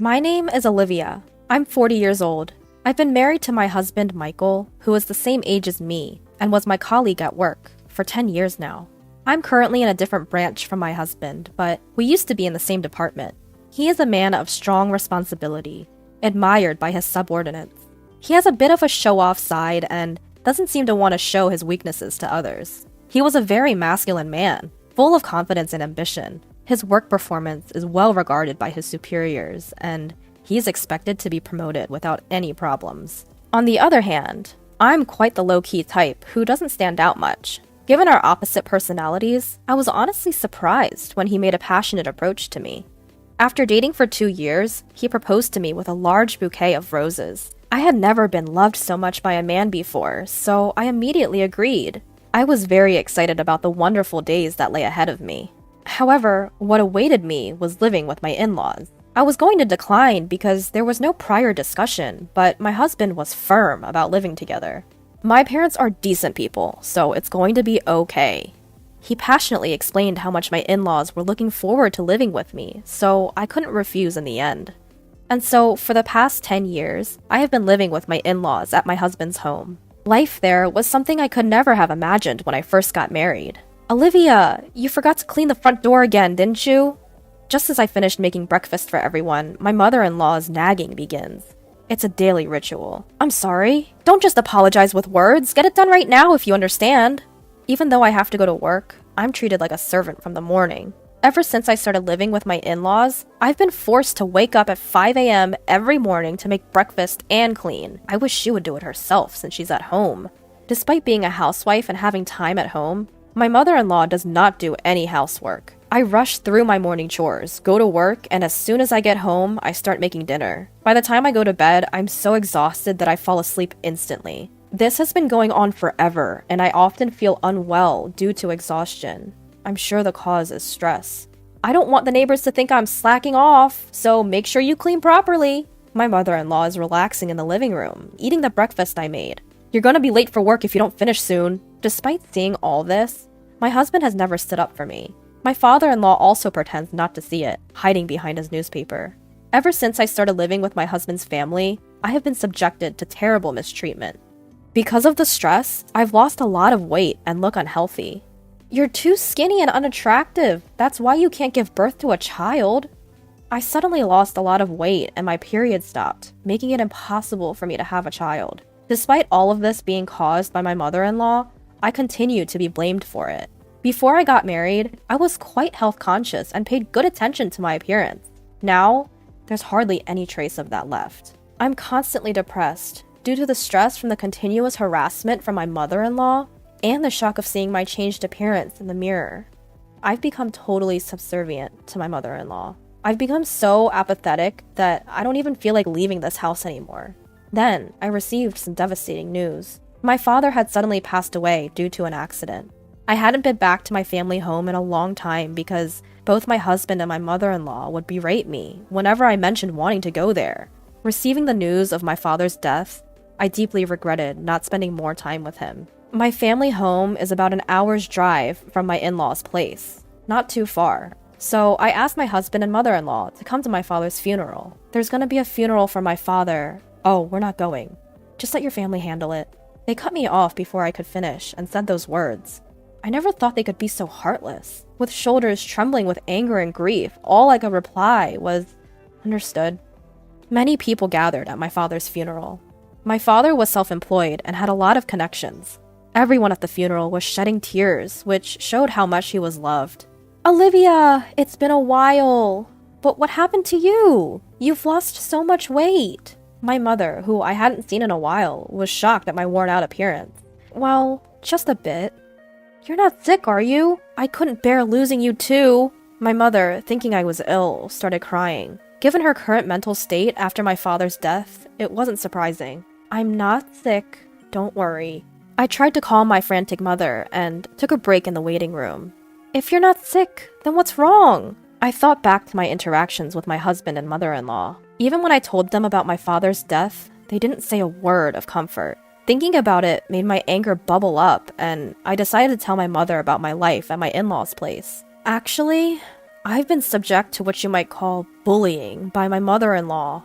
My name is Olivia. I'm 40 years old. I've been married to my husband, Michael, who is the same age as me and was my colleague at work for 10 years now. I'm currently in a different branch from my husband, but we used to be in the same department. He is a man of strong responsibility, admired by his subordinates. He has a bit of a show-off side and doesn't seem to want to show his weaknesses to others. He was a very masculine man, full of confidence and ambition. His work performance is well regarded by his superiors, and he is expected to be promoted without any problems. On the other hand, I'm quite the low-key type who doesn't stand out much. Given our opposite personalities, I was honestly surprised when he made a passionate approach to me. After dating for 2 years, he proposed to me with a large bouquet of roses. I had never been loved so much by a man before, so I immediately agreed. I was very excited about the wonderful days that lay ahead of me. However, what awaited me was living with my in-laws. I was going to decline because there was no prior discussion, but my husband was firm about living together. My parents are decent people, so it's going to be okay. He passionately explained how much my in-laws were looking forward to living with me, so I couldn't refuse in the end. And so, for the past 10 years, I have been living with my in-laws at my husband's home. Life there was something I could never have imagined when I first got married. Olivia, you forgot to clean the front door again, didn't you? Just as I finished making breakfast for everyone, my mother-in-law's nagging begins. It's a daily ritual. I'm sorry. Don't just apologize with words. Get it done right now if you understand. Even though I have to go to work, I'm treated like a servant from the morning. Ever since I started living with my in-laws, I've been forced to wake up at 5 a.m. every morning to make breakfast and clean. I wish she would do it herself since she's at home. Despite being a housewife and having time at home, my mother-in-law does not do any housework. I rush through my morning chores, go to work, and as soon as I get home, I start making dinner. By the time I go to bed, I'm so exhausted that I fall asleep instantly. This has been going on forever, and I often feel unwell due to exhaustion. I'm sure the cause is stress. I don't want the neighbors to think I'm slacking off, so make sure you clean properly. My mother-in-law is relaxing in the living room, eating the breakfast I made. You're gonna be late for work if you don't finish soon. Despite seeing all this, my husband has never stood up for me. My father-in-law also pretends not to see it, hiding behind his newspaper. Ever since I started living with my husband's family, I have been subjected to terrible mistreatment. Because of the stress, I've lost a lot of weight and look unhealthy. You're too skinny and unattractive. That's why you can't give birth to a child. I suddenly lost a lot of weight and my period stopped, making it impossible for me to have a child. Despite all of this being caused by my mother-in-law, I continue to be blamed for it. Before I got married, I was quite health conscious and paid good attention to my appearance. Now, there's hardly any trace of that left. I'm constantly depressed due to the stress from the continuous harassment from my mother-in-law and the shock of seeing my changed appearance in the mirror. I've become totally subservient to my mother-in-law. I've become so apathetic that I don't even feel like leaving this house anymore. Then, I received some devastating news. My father had suddenly passed away due to an accident. I hadn't been back to my family home in a long time because both my husband and my mother-in-law would berate me whenever I mentioned wanting to go there. Receiving the news of my father's death, I deeply regretted not spending more time with him. My family home is about an hour's drive from my in-laws' place, not too far. So I asked my husband and mother-in-law to come to my father's funeral. There's gonna be a funeral for my father. Oh, we're not going. Just let your family handle it. They cut me off before I could finish and said those words. I never thought they could be so heartless. With shoulders trembling with anger and grief, all I could reply was, "Understood." Many people gathered at my father's funeral. My father was self-employed and had a lot of connections. Everyone at the funeral was shedding tears, which showed how much he was loved. "Olivia, it's been a while. But what happened to you? You've lost so much weight." My mother, who I hadn't seen in a while, was shocked at my worn-out appearance. "Well, just a bit." "You're not sick, are you? I couldn't bear losing you too." My mother, thinking I was ill, started crying. Given her current mental state after my father's death, it wasn't surprising. "I'm not sick. Don't worry." I tried to calm my frantic mother and took a break in the waiting room. "If you're not sick, then what's wrong?" I thought back to my interactions with my husband and mother-in-law. Even when I told them about my father's death, they didn't say a word of comfort. Thinking about it made my anger bubble up, and I decided to tell my mother about my life at my in-laws' place. "Actually, I've been subject to what you might call bullying by my mother-in-law.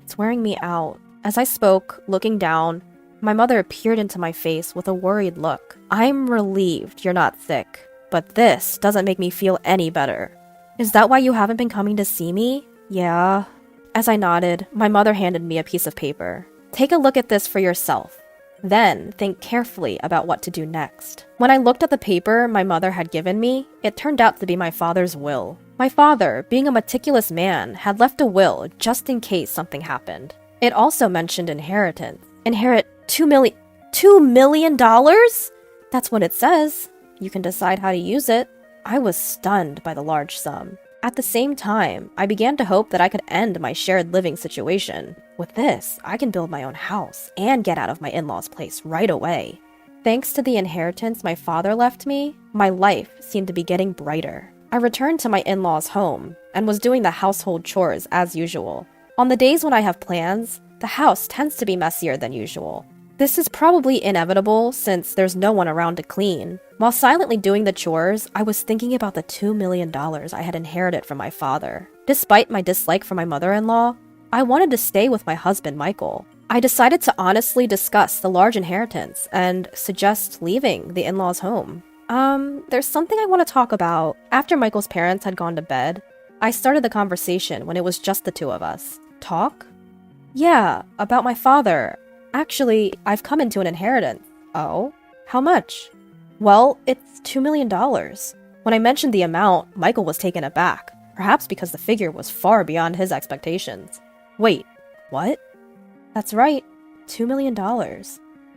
It's wearing me out. As I spoke, looking down, my mother peered into my face with a worried look. I'm relieved you're not sick, but this doesn't make me feel any better. Is that why you haven't been coming to see me? Yeah. As I nodded, my mother handed me a piece of paper. Take a look at this for yourself. Then think carefully about what to do next. When I looked at the paper my mother had given me, it turned out to be my father's will. My father, being a meticulous man, had left a will just in case something happened. It also mentioned inheritance. Inherit $2 million? That's what it says. You can decide how to use it. I was stunned by the large sum. At the same time, I began to hope that I could end my shared living situation. With this, I can build my own house and get out of my in-laws' place right away. Thanks to the inheritance my father left me, my life seemed to be getting brighter. I returned to my in-laws' home and was doing the household chores as usual. On the days when I have plans, the house tends to be messier than usual. This is probably inevitable since there's no one around to clean. While silently doing the chores, I was thinking about the $2 million I had inherited from my father. Despite my dislike for my mother-in-law, I wanted to stay with my husband, Michael. I decided to honestly discuss the large inheritance and suggest leaving the in-laws' home. There's something I want to talk about. After Michael's parents had gone to bed, I started the conversation when it was just the two of us. Talk? Yeah, about my father. Actually, I've come into an inheritance. Oh? How much? Well, it's $2 million. When I mentioned the amount, Michael was taken aback, perhaps because the figure was far beyond his expectations. Wait, what? That's right, $2 million.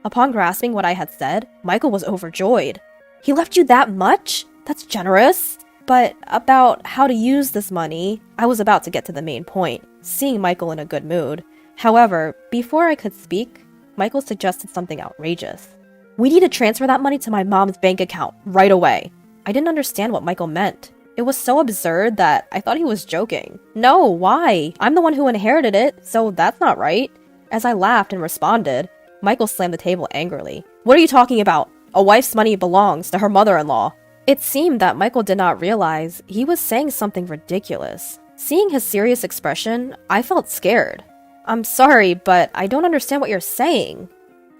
Upon grasping what I had said, Michael was overjoyed. He left you that much? That's generous. But about how to use this money, I was about to get to the main point, seeing Michael in a good mood. However, before I could speak, Michael suggested something outrageous. We need to transfer that money to my mom's bank account right away. I didn't understand what Michael meant. It was so absurd that I thought he was joking. No, why? I'm the one who inherited it, so that's not right. As I laughed and responded, Michael slammed the table angrily. What are you talking about? A wife's money belongs to her mother-in-law. It seemed that Michael did not realize he was saying something ridiculous. Seeing his serious expression, I felt scared. I'm sorry, but I don't understand what you're saying.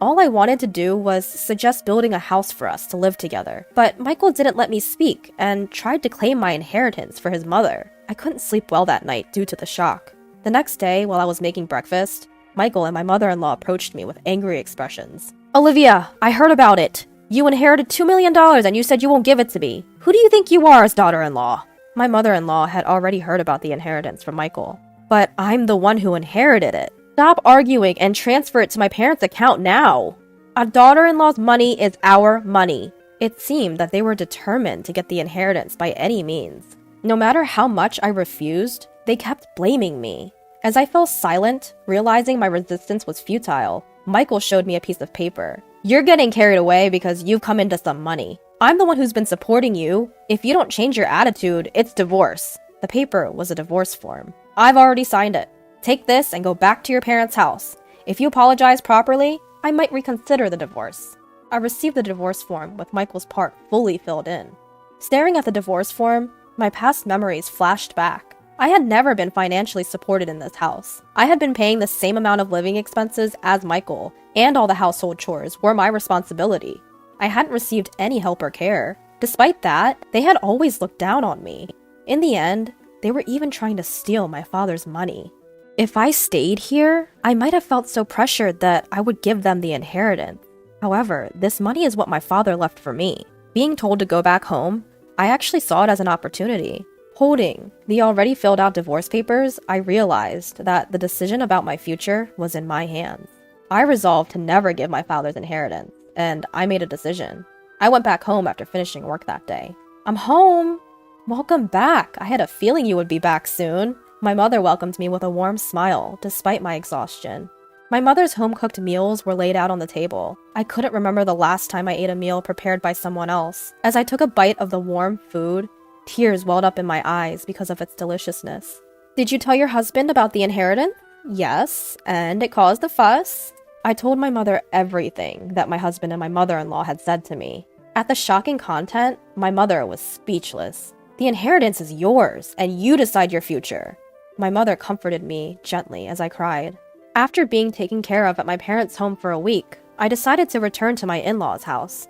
All I wanted to do was suggest building a house for us to live together. But Michael didn't let me speak and tried to claim my inheritance for his mother. I couldn't sleep well that night due to the shock. The next day, while I was making breakfast, Michael and my mother-in-law approached me with angry expressions. Olivia, I heard about it. You inherited $2 million and you said you won't give it to me. Who do you think you are as daughter-in-law? My mother-in-law had already heard about the inheritance from Michael. But I'm the one who inherited it. Stop arguing and transfer it to my parents' account now. A daughter-in-law's money is our money. It seemed that they were determined to get the inheritance by any means. No matter how much I refused, they kept blaming me. As I fell silent, realizing my resistance was futile, Michael showed me a piece of paper. You're getting carried away because you've come into some money. I'm the one who's been supporting you. If you don't change your attitude, it's divorce. The paper was a divorce form. I've already signed it. Take this and go back to your parents' house. If you apologize properly, I might reconsider the divorce. I received the divorce form with Michael's part fully filled in. Staring at the divorce form, my past memories flashed back. I had never been financially supported in this house. I had been paying the same amount of living expenses as Michael, and all the household chores were my responsibility. I hadn't received any help or care. Despite that, they had always looked down on me. In the end, they were even trying to steal my father's money. If I stayed here, I might have felt so pressured that I would give them the inheritance. However, this money is what my father left for me. Being told to go back home, I actually saw it as an opportunity. Holding the already filled out divorce papers, I realized that the decision about my future was in my hands. I resolved to never give my father's inheritance, and I made a decision. I went back home after finishing work that day. I'm home! Welcome back. I had a feeling you would be back soon. My mother welcomed me with a warm smile, despite my exhaustion. My mother's home-cooked meals were laid out on the table. I couldn't remember the last time I ate a meal prepared by someone else. As I took a bite of the warm food, tears welled up in my eyes because of its deliciousness. Did you tell your husband about the inheritance? Yes, and it caused a fuss. I told my mother everything that my husband and my mother-in-law had said to me. At the shocking content, my mother was speechless. The inheritance is yours, and you decide your future. My mother comforted me gently as I cried. After being taken care of at my parents' home for a week, I decided to return to my in-laws' house.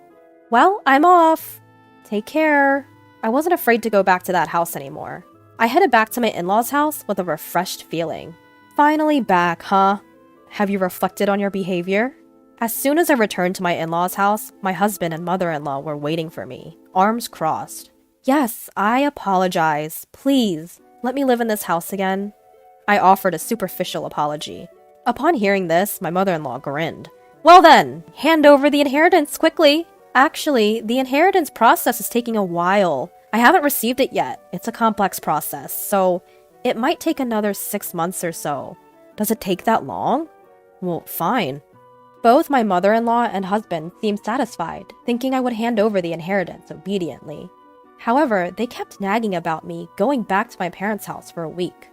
Well, I'm off. Take care. I wasn't afraid to go back to that house anymore. I headed back to my in-laws' house with a refreshed feeling. Finally back, huh? Have you reflected on your behavior? As soon as I returned to my in-laws' house, my husband and mother-in-law were waiting for me, arms crossed. Yes, I apologize. Please, let me live in this house again. I offered a superficial apology. Upon hearing this, my mother-in-law grinned. Well then, hand over the inheritance quickly. Actually, the inheritance process is taking a while. I haven't received it yet. It's a complex process, so it might take another 6 months or so. Does it take that long? Well, fine. Both my mother-in-law and husband seemed satisfied, thinking I would hand over the inheritance obediently. However, they kept nagging about me going back to my parents' house for a week.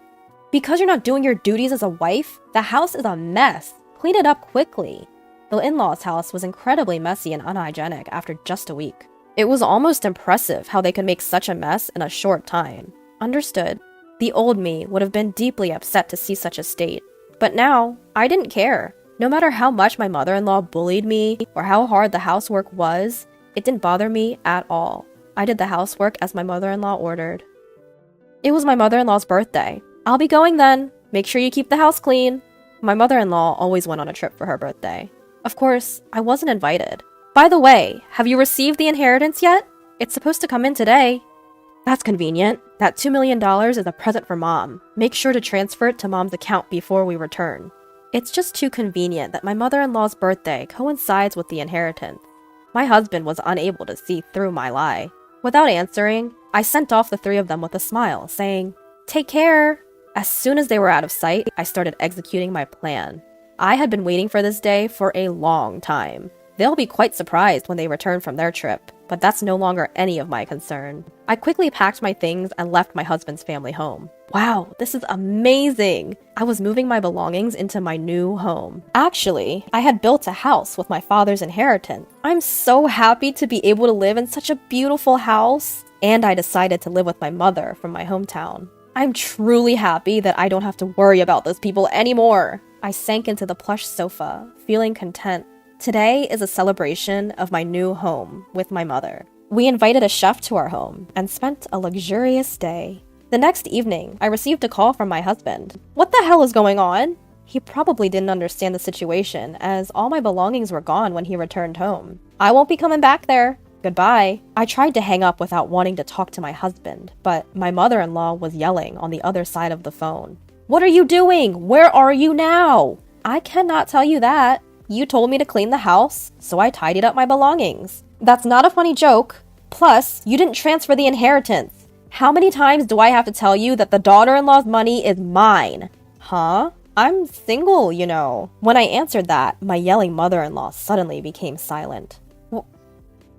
Because you're not doing your duties as a wife, the house is a mess. Clean it up quickly. The in-laws' house was incredibly messy and unhygienic after just a week. It was almost impressive how they could make such a mess in a short time. Understood. The old me would have been deeply upset to see such a state. But now, I didn't care. No matter how much my mother-in-law bullied me or how hard the housework was, it didn't bother me at all. I did the housework as my mother-in-law ordered. It was my mother-in-law's birthday. I'll be going then. Make sure you keep the house clean. My mother-in-law always went on a trip for her birthday. Of course, I wasn't invited. By the way, have you received the inheritance yet? It's supposed to come in today. That's convenient. That $2 million is a present for Mom. Make sure to transfer it to Mom's account before we return. It's just too convenient that my mother-in-law's birthday coincides with the inheritance. My husband was unable to see through my lie. Without answering, I sent off the three of them with a smile, saying, "Take care." As soon as they were out of sight, I started executing my plan. I had been waiting for this day for a long time. They'll be quite surprised when they return from their trip, but that's no longer any of my concern. I quickly packed my things and left my husband's family home. Wow, this is amazing! I was moving my belongings into my new home. Actually, I had built a house with my father's inheritance. I'm so happy to be able to live in such a beautiful house. And I decided to live with my mother from my hometown. I'm truly happy that I don't have to worry about those people anymore. I sank into the plush sofa, feeling content. Today is a celebration of my new home with my mother. We invited a chef to our home and spent a luxurious day. The next evening, I received a call from my husband. What the hell is going on? He probably didn't understand the situation, as all my belongings were gone when he returned home. I won't be coming back there. Goodbye. I tried to hang up without wanting to talk to my husband, but my mother-in-law was yelling on the other side of the phone. What are you doing? Where are you now? I cannot tell you that. You told me to clean the house, so I tidied up my belongings. That's not a funny joke. Plus, you didn't transfer the inheritance. How many times do I have to tell you that the daughter-in-law's money is mine? Huh? I'm single, you know. When I answered that, my yelling mother-in-law suddenly became silent.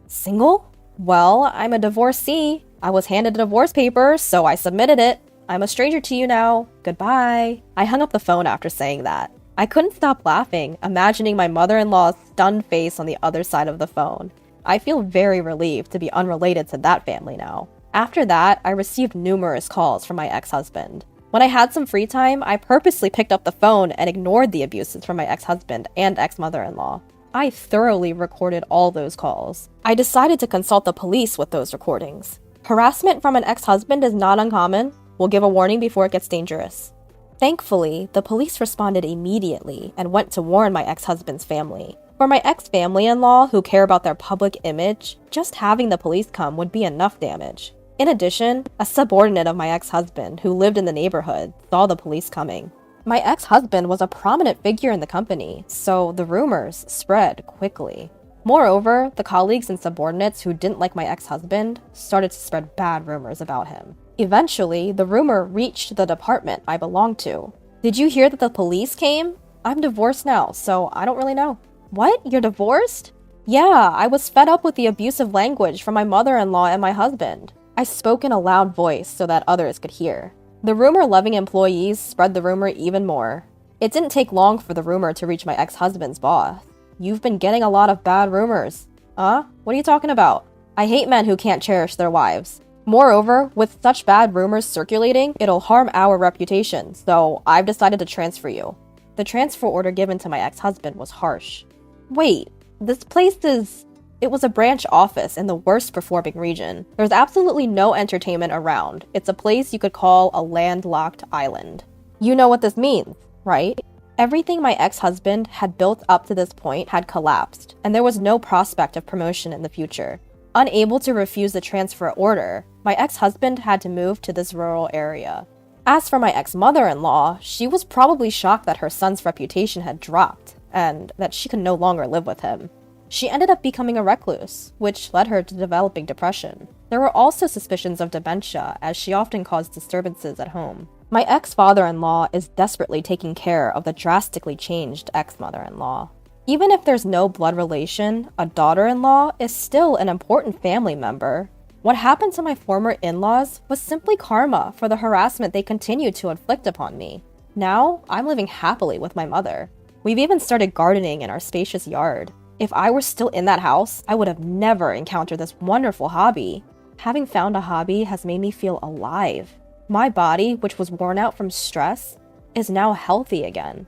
Single? Well, I'm a divorcee. I was handed a divorce paper, so I submitted it. I'm a stranger to you now. Goodbye. I hung up the phone after saying that. I couldn't stop laughing, imagining my mother-in-law's stunned face on the other side of the phone. I feel very relieved to be unrelated to that family now. After that, I received numerous calls from my ex-husband. When I had some free time, I purposely picked up the phone and ignored the abuses from my ex-husband and ex-mother-in-law. I thoroughly recorded all those calls. I decided to consult the police with those recordings. Harassment from an ex-husband is not uncommon. We'll give a warning before it gets dangerous. Thankfully, the police responded immediately and went to warn my ex-husband's family. For my ex-family-in-law who care about their public image, just having the police come would be enough damage. In addition, a subordinate of my ex-husband who lived in the neighborhood saw the police coming. My ex-husband was a prominent figure in the company, so the rumors spread quickly. Moreover, the colleagues and subordinates who didn't like my ex-husband started to spread bad rumors about him. Eventually, the rumor reached the department I belonged to. Did you hear that the police came? I'm divorced now, so I don't really know. What? You're divorced? Yeah, I was fed up with the abusive language from my mother-in-law and my husband. I spoke in a loud voice so that others could hear. The rumor-loving employees spread the rumor even more. It didn't take long for the rumor to reach my ex-husband's boss. You've been getting a lot of bad rumors. Huh? What are you talking about? I hate men who can't cherish their wives. Moreover, with such bad rumors circulating, it'll harm our reputation, so I've decided to transfer you. The transfer order given to my ex-husband was harsh. Wait, this place is... It was a branch office in the worst performing region. There's absolutely no entertainment around. It's a place you could call a landlocked island. You know what this means, right? Everything my ex-husband had built up to this point had collapsed, and there was no prospect of promotion in the future. Unable to refuse the transfer order, my ex-husband had to move to this rural area. As for my ex-mother-in-law, she was probably shocked that her son's reputation had dropped, and that she could no longer live with him. She ended up becoming a recluse, which led her to developing depression. There were also suspicions of dementia, as she often caused disturbances at home. My ex-father-in-law is desperately taking care of the drastically changed ex-mother-in-law. Even if there's no blood relation, a daughter-in-law is still an important family member. What happened to my former in-laws was simply karma for the harassment they continued to inflict upon me. Now, I'm living happily with my mother. We've even started gardening in our spacious yard. If I were still in that house, I would have never encountered this wonderful hobby. Having found a hobby has made me feel alive. My body, which was worn out from stress, is now healthy again.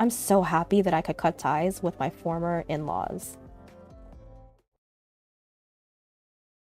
I'm so happy that I could cut ties with my former in-laws.